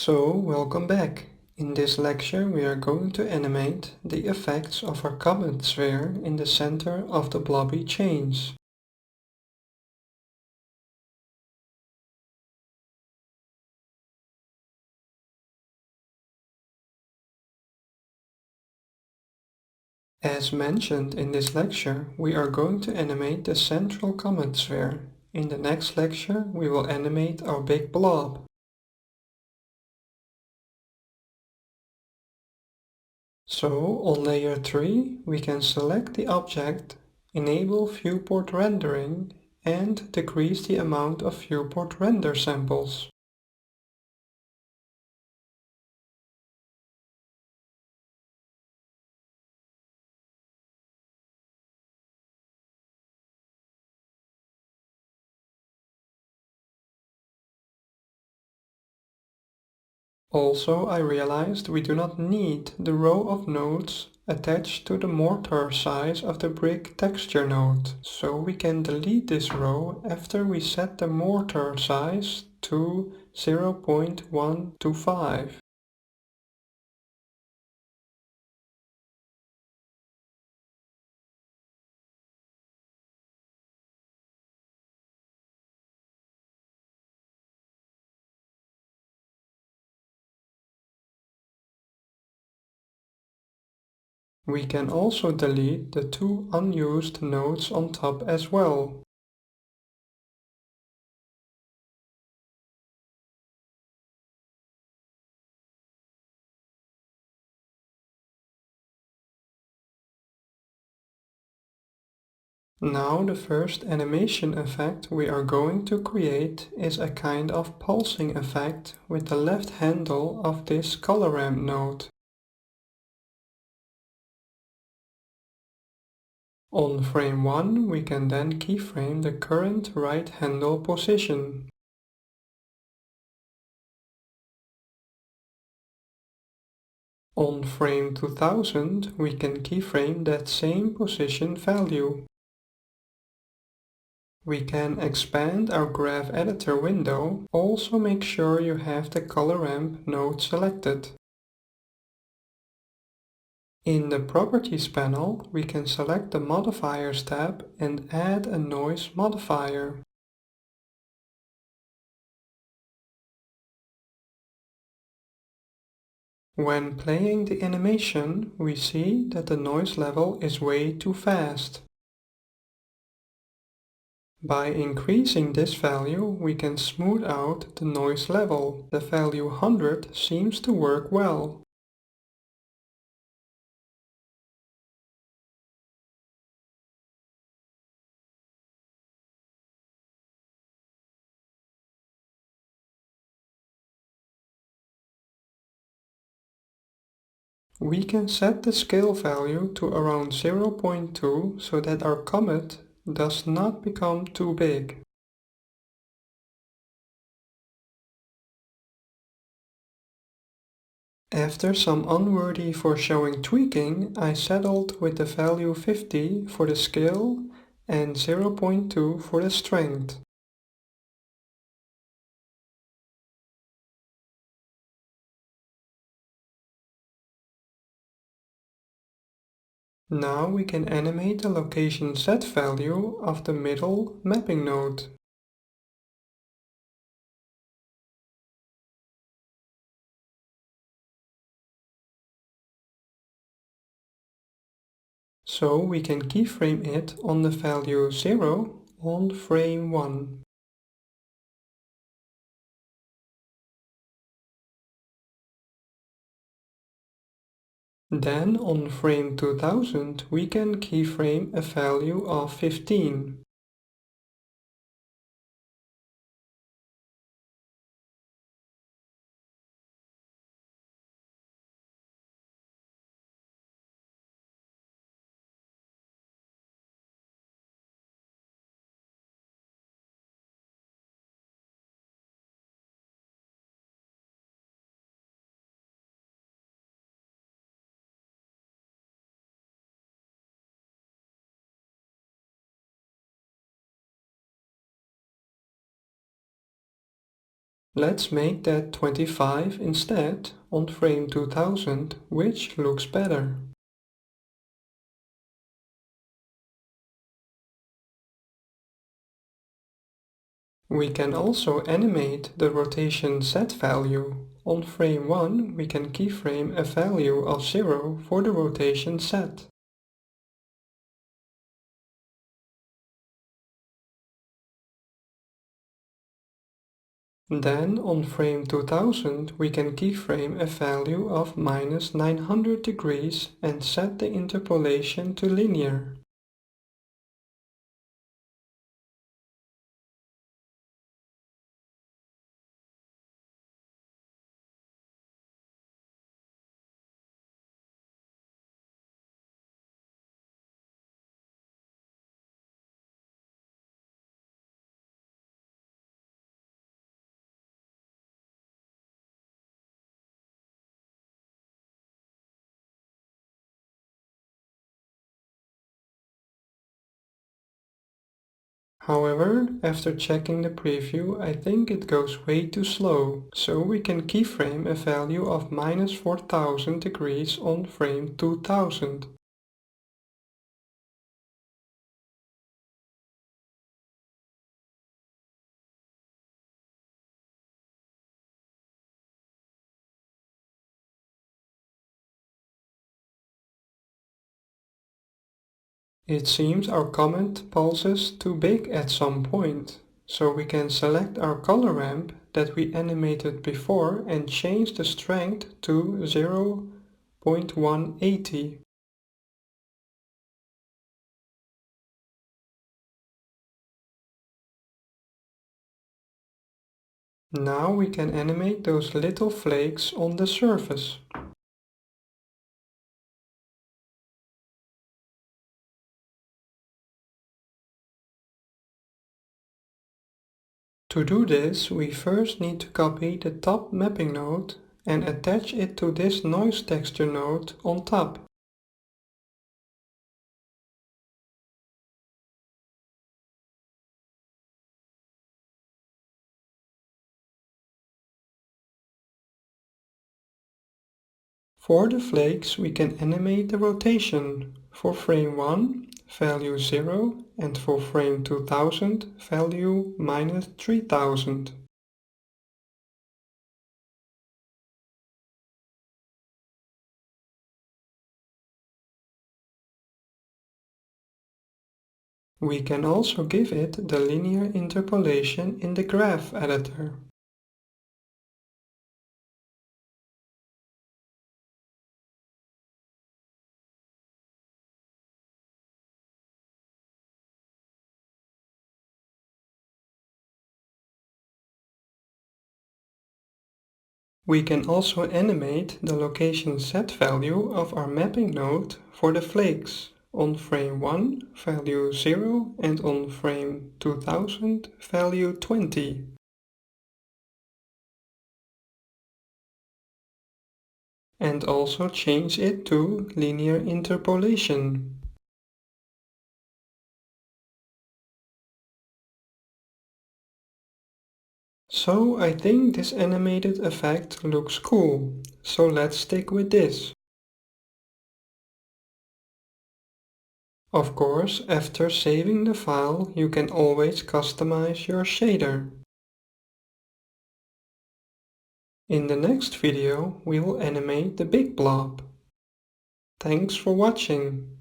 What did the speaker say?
So, welcome back. In this lecture we are going to animate the effects of our comet sphere in the center of the blobby chains. As mentioned in this lecture, we are going to animate the central comet sphere. In the next lecture we will animate our big blob. So, on layer 3 we can select the object, enable viewport rendering and decrease the amount of viewport render samples. Also, I realized we do not need the row of nodes attached to the mortar size of the brick texture node, so we can delete this row after we set the mortar size to 0.125. We can also delete the two unused nodes on top as well. Now the first animation effect we are going to create is a kind of pulsing effect with the left handle of this color ramp node. On frame 1 we can then keyframe the current right handle position. On frame 2000 we can keyframe that same position value. We can expand our graph editor window, also make sure you have the color ramp node selected. In the Properties panel we can select the Modifiers tab and add a noise modifier. When playing the animation, we see that the noise level is way too fast. By increasing this value, we can smooth out the noise level. The value 100 seems to work well. We can set the scale value to around 0.2 so that our comet does not become too big. After some unworthy foreshowing tweaking, I settled with the value 50 for the scale and 0.2 for the strength. Now we can animate the location set value of the middle mapping node. So we can keyframe it on the value 0 on frame 1. Then on frame 2000 we can keyframe a value of 15. Let's make that 25 instead on frame 2000, which looks better. We can also animate the rotation Z value. On frame 1 we can keyframe a value of 0 for the rotation Z. Then on frame 2000 we can keyframe a value of minus 900 degrees and set the interpolation to linear. However, after checking the preview, I think it goes way too slow, so we can keyframe a value of minus 4000 degrees on frame 2000. It seems our comment pulses too big at some point, so we can select our color ramp that we animated before and change the strength to 0.180. Now we can animate those little flakes on the surface. To do this, we first need to copy the top mapping node and attach it to this noise texture node on top. For the flakes we can animate the rotation. For frame 1, value 0, and for frame 2000, value minus 3000. We can also give it the linear interpolation in the graph editor. We can also animate the location Z value of our mapping node for the flakes on frame 1 value 0 and on frame 2000 value 20. And also change it to linear interpolation. So I think this animated effect looks cool, so let's stick with this. Of course, after saving the file, you can always customize your shader. In the next video, we will animate the big blob. Thanks for watching.